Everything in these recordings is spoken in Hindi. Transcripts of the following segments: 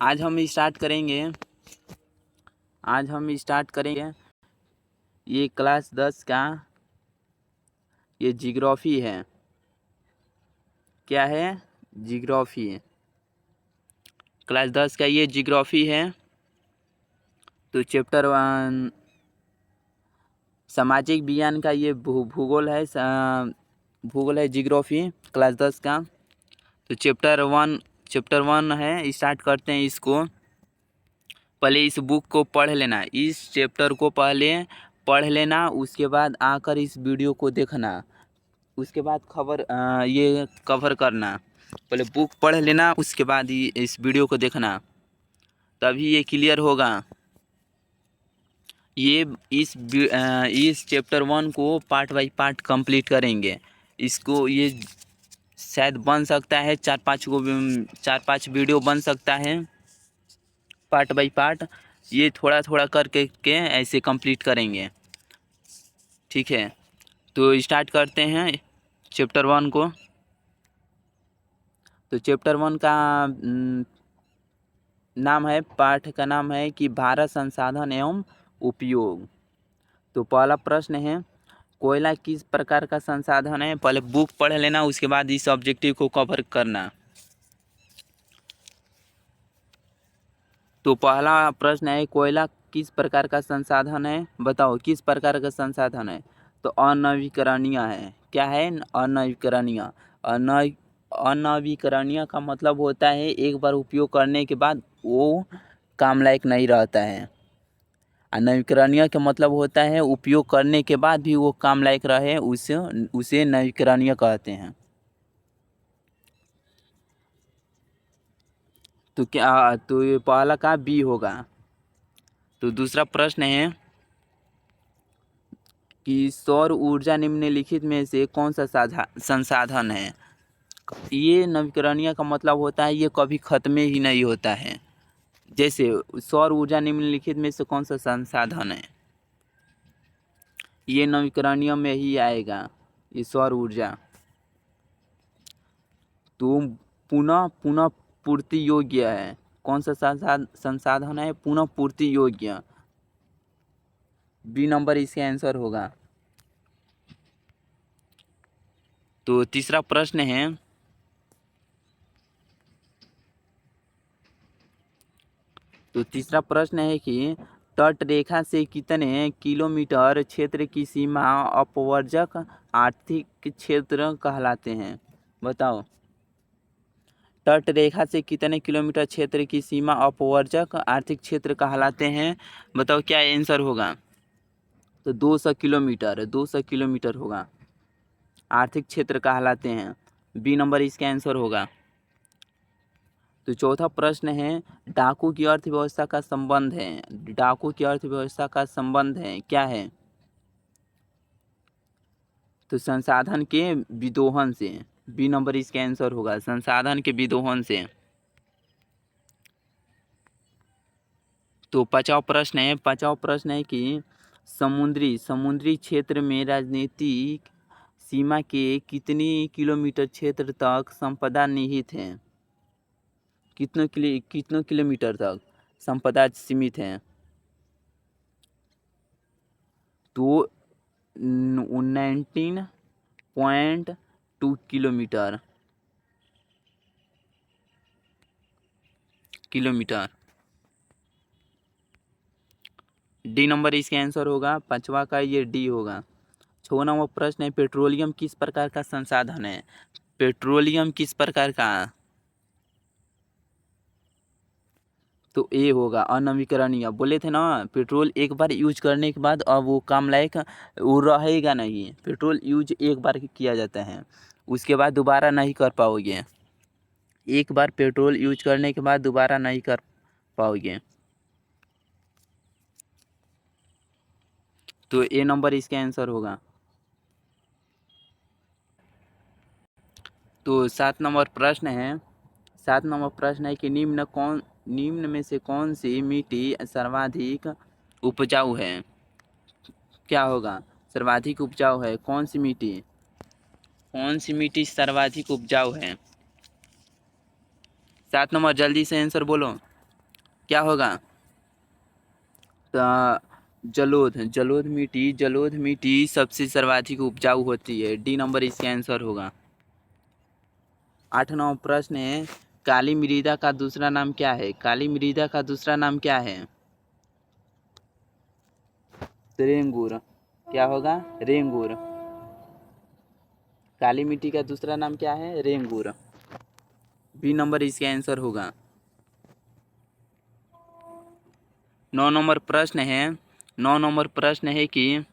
आज हम स्टार्ट करेंगे ये क्लास 10 का ये जियोग्राफी है। क्या है? जियोग्राफी। क्लास 10 का ये जियोग्राफी है। तो चैप्टर 1 सामाजिक विज्ञान का ये भूगोल है। भूगोल है जियोग्राफी क्लास 10 का। तो चैप्टर 1 है। स्टार्ट करते हैं इसको। पहले इस बुक को पढ़ लेना, इस चैप्टर को पहले पढ़ लेना, उसके बाद आकर इस वीडियो को देखना, उसके बाद ये कवर करना। पहले बुक पढ़ लेना, उसके बाद ही इस वीडियो को देखना, तभी ये क्लियर होगा। ये इस चैप्टर 1 को पार्ट बाय पार्ट कंप्लीट करेंगे। इसको ये शायद बन सकता है 4-5 वीडियो बन सकता है पार्ट बाय पार्ट। ये थोड़ा थोड़ा करके ऐसे कंप्लीट करेंगे। ठीक है, तो स्टार्ट करते हैं चैप्टर 1 को। तो चैप्टर 1 का पाठ का नाम है कि भारत संसाधन एवं उपयोग। तो पहला प्रश्न है, कोयला किस प्रकार का संसाधन है? पहले बुक पढ़ लेना, उसके बाद इस ऑब्जेक्टिव को कवर करना। तो पहला प्रश्न है, कोयला किस प्रकार का संसाधन है? बताओ किस प्रकार का संसाधन है? तो अनवीकरणीय है। क्या है? अनवीकरणीय। अनवीकरणीय का मतलब होता है एक बार उपयोग करने के बाद वो काम लायक नहीं रहता है। नवीकरणीय का मतलब होता है उपयोग करने के बाद भी वो काम लायक रहे, उसे नवीकरणीय कहते हैं। तो ये पहला का बी होगा। तो दूसरा प्रश्न है कि सौर ऊर्जा निम्नलिखित में से कौन सा संसाधन है? ये नवीकरणीय का मतलब होता है ये कभी खत्म ही नहीं होता है। जैसे सौर ऊर्जा निम्नलिखित में से कौन सा संसाधन है? ये नवीकरणीय में ही आएगा, ये सौर ऊर्जा। तो पुनः पुनः पूर्ति योग्य है। कौन सा संसाधन है? पुनः पूर्ति योग्य। बी नंबर इसका आंसर होगा। तो तीसरा प्रश्न है, कि तट रेखा से कितने किलोमीटर क्षेत्र की सीमा अपवर्जक आर्थिक क्षेत्र कहलाते हैं? बताओ, तट रेखा से कितने किलोमीटर क्षेत्र की सीमा अपवर्जक आर्थिक क्षेत्र कहलाते हैं? बताओ क्या आंसर होगा? तो 200 किलोमीटर होगा, आर्थिक क्षेत्र कहलाते हैं। बी नंबर इसका आंसर होगा। तो चौथा प्रश्न है, डाकू की अर्थव्यवस्था का संबंध है। डाकू की अर्थव्यवस्था का संबंध है, क्या है? तो संसाधन के विदोहन से। बी नंबर इसका आंसर होगा, संसाधन के विदोहन से। तो पांचवा प्रश्न है कि समुद्री क्षेत्र में राजनीतिक सीमा के कितनी किलोमीटर क्षेत्र तक संपदा निहित है? कितने किलोमीटर तक संपदा सीमित है? तो 19.2 किलोमीटर। डी नंबर इसका आंसर होगा, पांचवा का ये डी होगा। 6वां नंबर प्रश्न है, पेट्रोलियम किस प्रकार का संसाधन है? पेट्रोलियम किस प्रकार का? तो ए होगा, अनवीकरणीय। बोले थे ना, पेट्रोल एक बार यूज करने के बाद अब वो काम लायक वो रहेगा नहीं। पेट्रोल यूज एक बार किया जाता है, उसके बाद दोबारा नहीं कर पाओगे। एक बार पेट्रोल यूज करने के बाद दोबारा नहीं कर पाओगे। तो ए नंबर इसका आंसर होगा। तो 7 नंबर प्रश्न है कि निम्न में से कौन सी मिट्टी सर्वाधिक उपजाऊ है? क्या होगा? सर्वाधिक उपजाऊ है कौन सी मिट्टी सर्वाधिक उपजाऊ है? 7 नंबर जल्दी से आंसर बोलो। क्या होगा? जलोढ़ मिट्टी सबसे सर्वाधिक उपजाऊ होती है। डी नंबर इसका आंसर होगा। 8वां प्रश्न है, काली मृदा का दूसरा नाम क्या है? काली मृदा का दूसरा नाम क्या है? रेंगूर। क्या होगा? रेंगूर। काली मिट्टी का दूसरा नाम क्या है? रेंगूर। बी नंबर इसका आंसर होगा। 9 नंबर प्रश्न है कि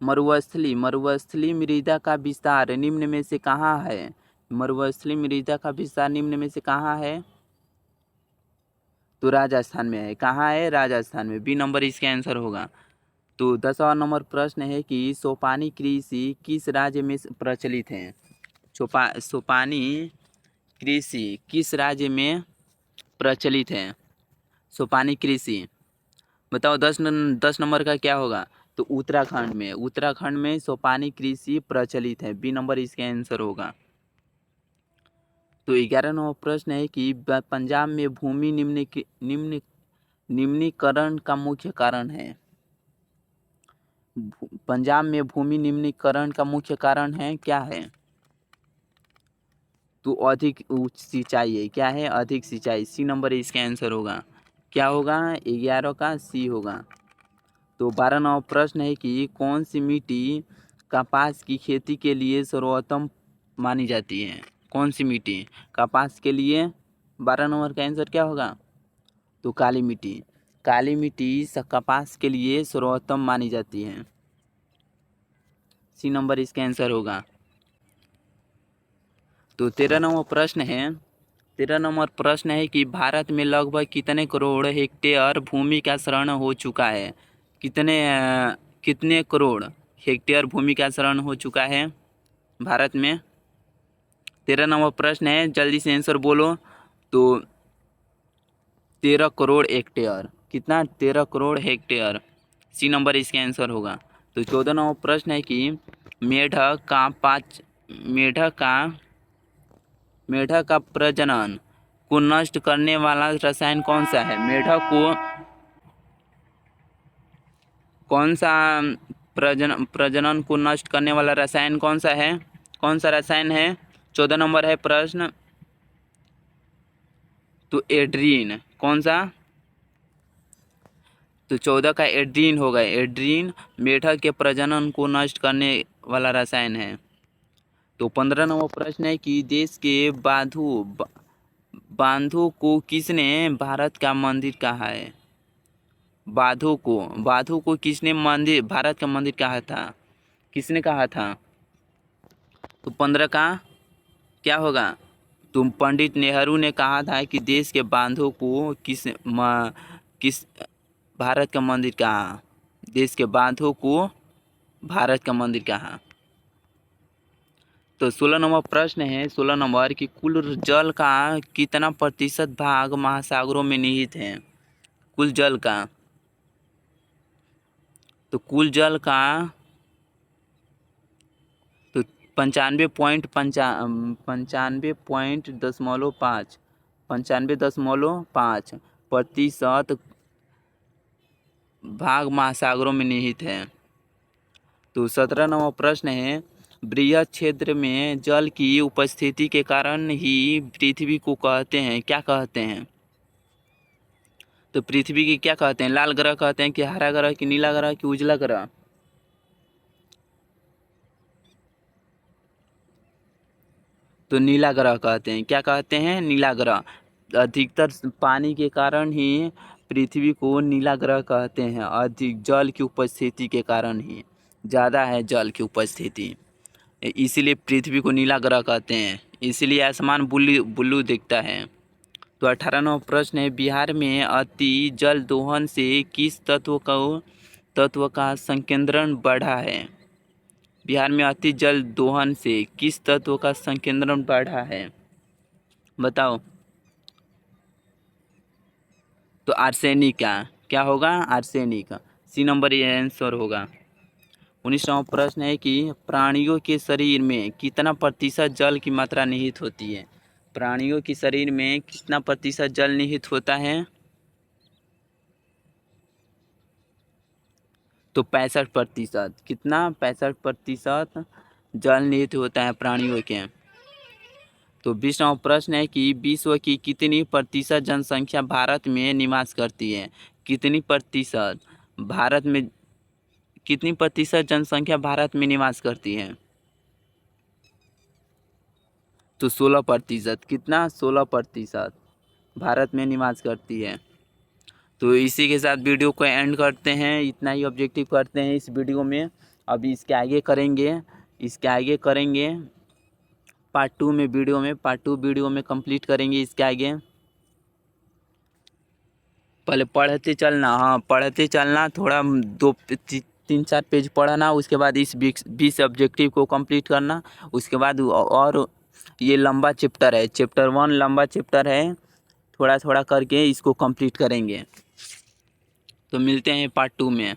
मरुस्थलीय मृदा का विस्तार निम्न में से कहाँ है? मरुस्थलीय मृदा का विस्तार निम्न में से कहाँ है? तो राजस्थान में है। कहाँ है? राजस्थान में। बी नंबर इसका आंसर होगा। तो 10वां नंबर प्रश्न है कि सोपानी कृषि किस राज्य में प्रचलित है? सोपानी कृषि किस राज्य में प्रचलित है? सोपानी कृषि बताओ। 10 नंबर का क्या होगा? तो उत्तराखंड में सोपानी कृषि प्रचलित है। बी नंबर इसका आंसर होगा। तो 11 नंबर प्रश्न है कि पंजाब में भूमि निम्नीकरण का मुख्य कारण है। पंजाब में भूमि निम्नीकरण का मुख्य कारण है क्या है? तो अधिक सिंचाई है। क्या है? अधिक सिंचाई। सी नंबर इसका आंसर होगा। क्या होगा? 11 का सी होगा। तो 12 नंबर प्रश्न है कि कौन सी मिट्टी कपास की खेती के लिए सर्वोत्तम मानी जाती है? कौन सी मिट्टी कपास के लिए? 12 नंबर का आंसर क्या होगा? तो काली मिट्टी कपास के लिए सर्वोत्तम मानी जाती है। सी नंबर इसका आंसर होगा। तो 13 नंबर प्रश्न है कि भारत में लगभग कितने करोड़ हेक्टेयर भूमि का क्षरण हो चुका है? कितने करोड़ हेक्टेयर भूमि का क्षरण हो चुका है भारत में? 13 नंबर प्रश्न है, जल्दी से आंसर बोलो। तो 13 करोड़ हेक्टेयर। कितना? 13 करोड़ हेक्टेयर। सी नंबर इसका आंसर होगा। तो 14 नंबर प्रश्न है कि मेढक का प्रजनन को नष्ट करने वाला रसायन कौन सा है? मेढक को कौन सा प्रजनन को नष्ट करने वाला रसायन कौन सा है? कौन सा रसायन है? 14 नंबर है प्रश्न। तो एड्रीन। कौन सा? तो 14 का एड्रीन होगा। एड्रीन मेढक के प्रजनन को नष्ट करने वाला रसायन है। तो 15 नंबर प्रश्न है कि देश के बांधों को किसने भारत का मंदिर कहा है? बांधों को किसने भारत का मंदिर कहा था? किसने कहा था? तो 15 का क्या होगा? तो पंडित नेहरू ने कहा था कि देश के बांधों को किस भारत का मंदिर कहा? देश के बांधों को भारत का मंदिर कहा। तो 16 नंबर प्रश्न है, 16 नंबर कि कुल जल का कितना प्रतिशत भाग महासागरों में निहित है? कुल जल का। तो कुल जल का तो 95.5 प्रतिशत भाग महासागरों में निहित है। तो 17 नंबर प्रश्न है, बृहद क्षेत्र में जल की उपस्थिति के कारण ही पृथ्वी को कहते हैं, क्या कहते हैं? तो पृथ्वी की क्या कहते हैं? लाल ग्रह कहते हैं कि हरा ग्रह कि नीला ग्रह कि उजला ग्रह? तो नीला ग्रह कहते हैं। क्या कहते हैं? नीला ग्रह। अधिकतर पानी के कारण ही पृथ्वी को नीला ग्रह कहते हैं। अधिक जल की उपस्थिति के कारण ही, ज़्यादा है जल की उपस्थिति, इसीलिए पृथ्वी को नीला ग्रह कहते हैं। इसीलिए आसमान ब्लू दिखता है। तो 18 नंबर प्रश्न है, बिहार में अति जल दोहन से किस तत्व का संकेंद्रण बढ़ा है? बिहार में अति जल दोहन से किस तत्व का संकेंद्रण बढ़ा है? बताओ। तो आर्सेनिक का। क्या होगा? आर्सेनिक। सी नंबर ये आंसर होगा। 19 नंबर प्रश्न है कि प्राणियों के शरीर में कितना प्रतिशत जल की मात्रा निहित होती है? प्राणियों के शरीर में कितना प्रतिशत जल निहित होता है? तो 65%। कितना? 65% जल निहित होता है प्राणियों के। तो 20वां प्रश्न है कि विश्व की कितनी प्रतिशत जनसंख्या भारत में निवास करती है? कितनी प्रतिशत भारत में कितनी प्रतिशत जनसंख्या भारत में निवास करती है? तो 16%। कितना? 16% भारत में निवास करती है। तो इसी के साथ वीडियो को एंड करते हैं, इतना ही ऑब्जेक्टिव करते हैं इस वीडियो में। अभी इसके आगे करेंगे पार्ट 2 वीडियो में कंप्लीट करेंगे इसके आगे। पहले पढ़ते चलना थोड़ा 2-3-4 पेज पढ़ना, उसके बाद इस 20 ऑब्जेक्टिव को कंप्लीट करना। उसके बाद और ये लंबा चैप्टर है, चैप्टर 1 लंबा चैप्टर है, थोड़ा थोड़ा करके इसको कंप्लीट करेंगे। तो मिलते हैं पार्ट 2 में।